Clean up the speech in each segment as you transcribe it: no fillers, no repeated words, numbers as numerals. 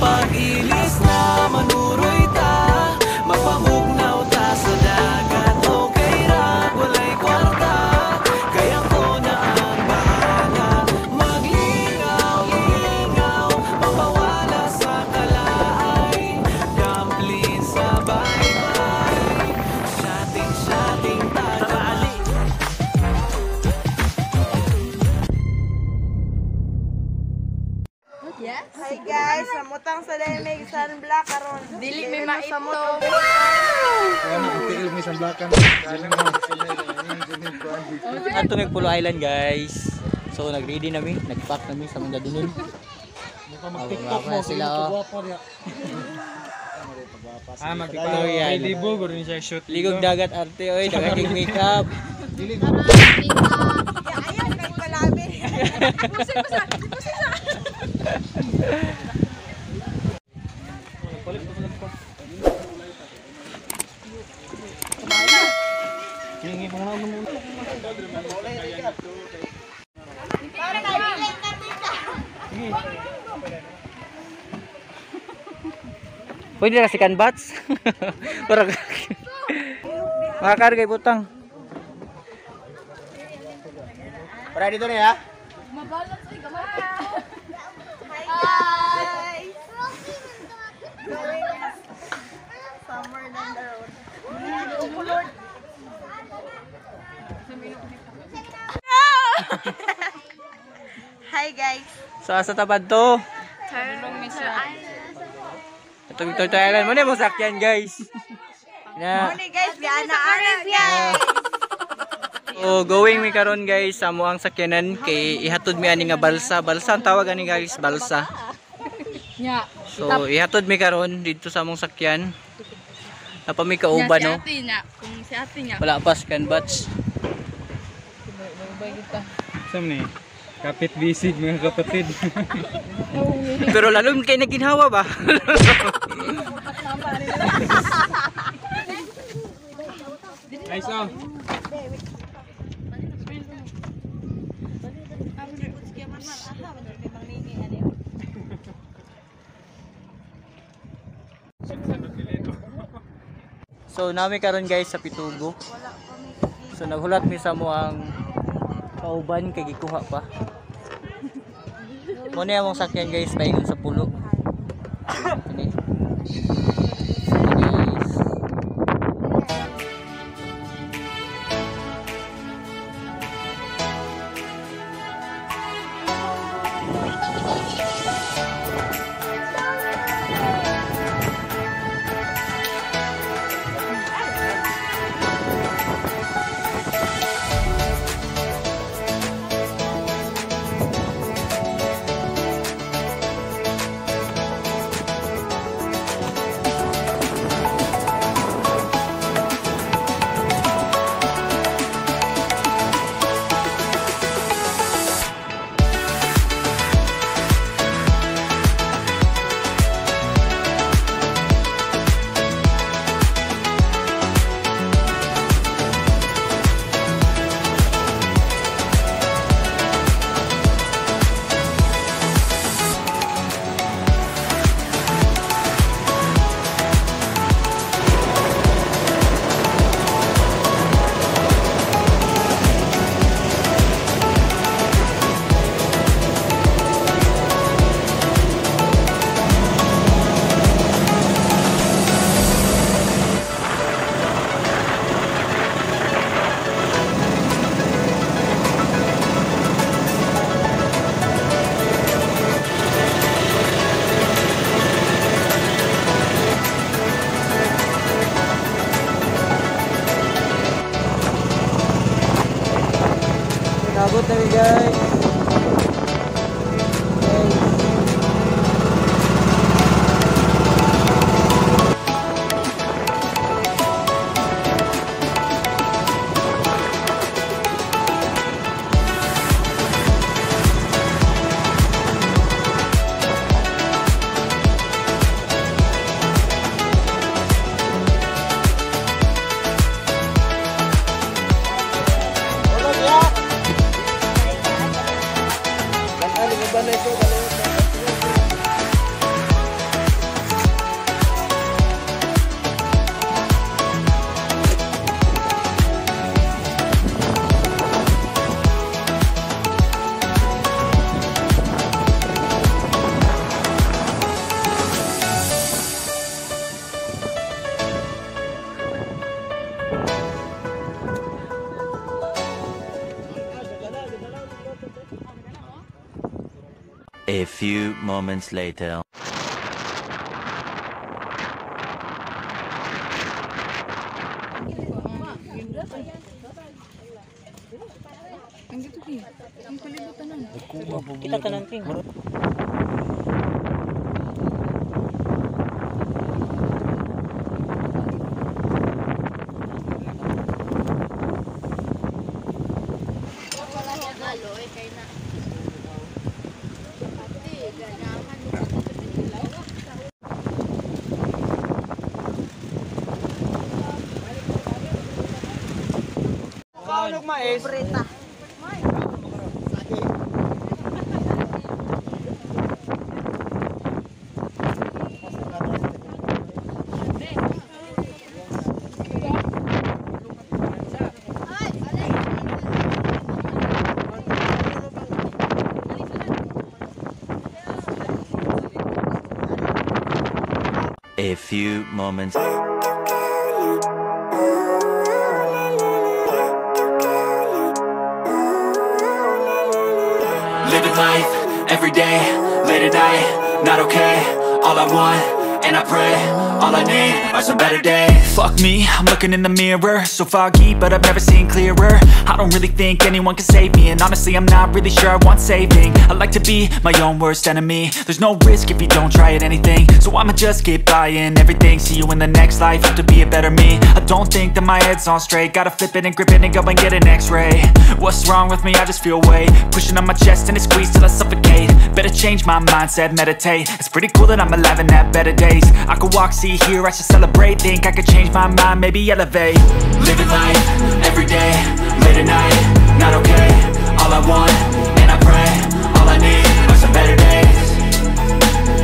Pag-ilis na manuroy ta, mapamugnaw ta sa dagat. Okay ra, walay kwarta, kaya ko na ang bahala. Maglingaw-lingaw, mapawala sa kalaay. Dumpling sa baybay, shating-shating tagaali. Yes. Hi guys, samutang sa lemig sunblock karon. Dili may maito. Ato may Pulo Island guys. So nag-ready nami, nag-pack nami sa mga dunun. Mag-TikTok mo sila oh. Mag-TikTok yan. Libo guro ni siya shoot. Ligog dagat arte oy, dagat makeup. Ayan kay palabi. Pwede na kasi kanbats. Para makakargay putang. Para dito na ya. Mabalot sa gamay. Hi. Summer down the road. Hi guys. So asa tabad to? Tarong Mr. Ito Victor Island mo na mo sakyan guys. Na. Morning guys, Diana Arif guys. So going mi karon guys sa mo ang sakyanan kay ihatod mi ani nga balsa. Balsa ang tawag ani guys, balsa. Nya. So ihatod mi karon dito sa among sakyan. Napa mi kauban no. Kung si ate niya. Wala pas kanbats. Sam ni. Kapit visit mga kapatid. Pero lalong kay naginhawa ba? Ay so. So nami karon guys sa Pitugo. So naghulat mi sa mo ang kauban kay gikuha pa. Mo ni among sakyan guys paingon sa pulo. Kani. Abot na guys. A few moments later. Kita tanan king. Brita. A few moments. Living life, every day, late at night, not okay. All I want, and I pray, all I need are some better days. Fuck me, I'm looking in the mirror, so foggy, but I've never seen clearer. I don't really think anyone can save me, and honestly I'm not really sure I want saving. I like to be my own worst enemy. There's no risk if you don't try at anything, so I'ma just keep buying everything. See you in the next life, have to be a better me. I don't think that my head's on straight, gotta flip it and grip it and go and get an x-ray. What's wrong with me? I just feel weight pushing on my chest and it squeezes till I suffocate. Better change my mindset, meditate. It's pretty cool that I'm alive and have better days. I could walk, see, hear, I should celebrate. Think I could change my mind, maybe elevate. Living life, every day, late at night, not okay. All I want, and I pray, all I need are some better days.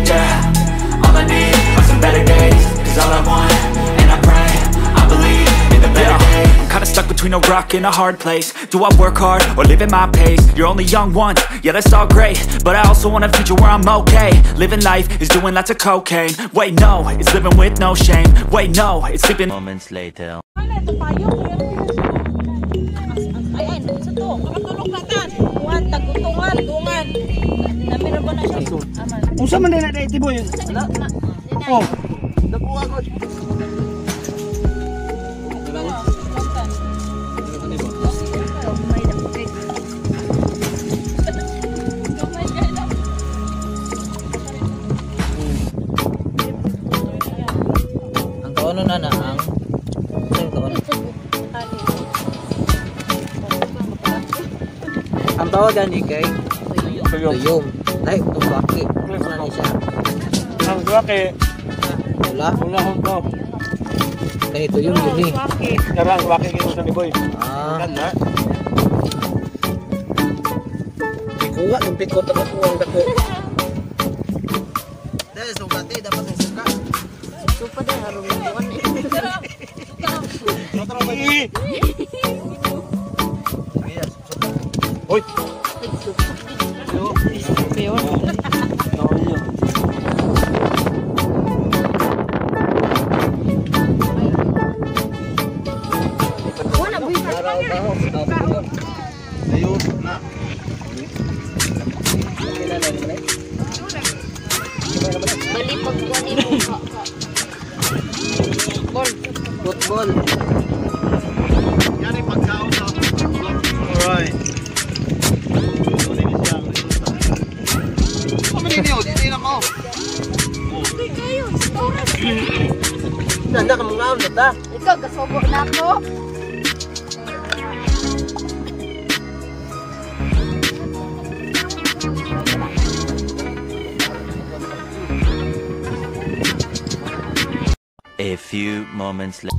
Yeah, all I need are some better days. Cause all I want, and I pray, I believe in the better days. I'm kinda stuck between a rock and a hard place. Do I work hard or live at my pace? You're only young once, yeah that's all great, but I also want a future where I'm okay. Living life is doing lots of cocaine. Wait no, it's living with no shame. Wait no, it's sleeping. Moments later. Unsa man na dai tiboy? Oh. Ang kaono na ang sa'yo kaono. Ang tawagan ni kay Tuyom. Like tumbaki. Ano ni siya? Ang duwake. Wala. Wala hon to. Kay Tuyom yun eh. Karang duwake kay sa tiboy. Ah. Kana. Kuha ng pikot ako kuha ang dako. Dahil sugati, dapat may suka. Suka din, harong buwan eh. Hoy. Football. Yani pagkaon sa. Alright. Nanda ka mga ulit ha? Ikaw, kasubo na ako. A few moments later.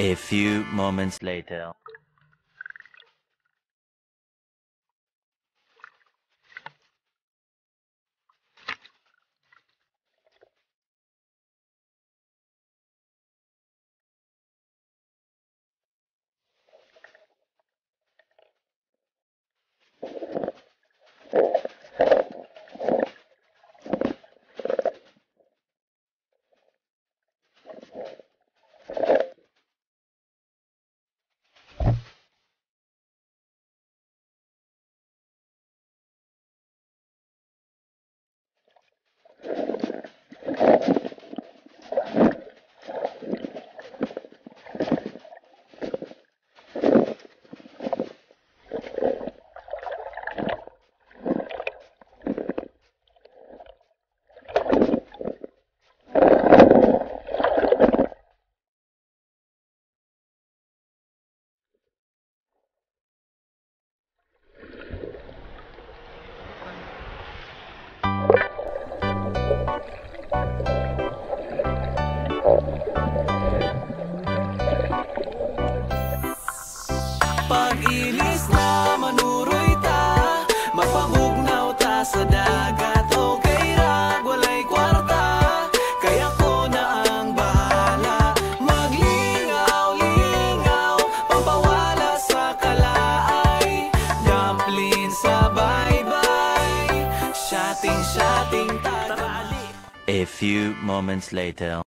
A few moments later. Pag-ilis na manuroy ta, mapamugnaw ta sa dagat. Okay ra, walay kwarta, kaya ko na ang bahala. Maglingaw-lingaw, pampawala sa kalaay. Dumpling sa bye-bye, shotting-shotting ta. A few moments later.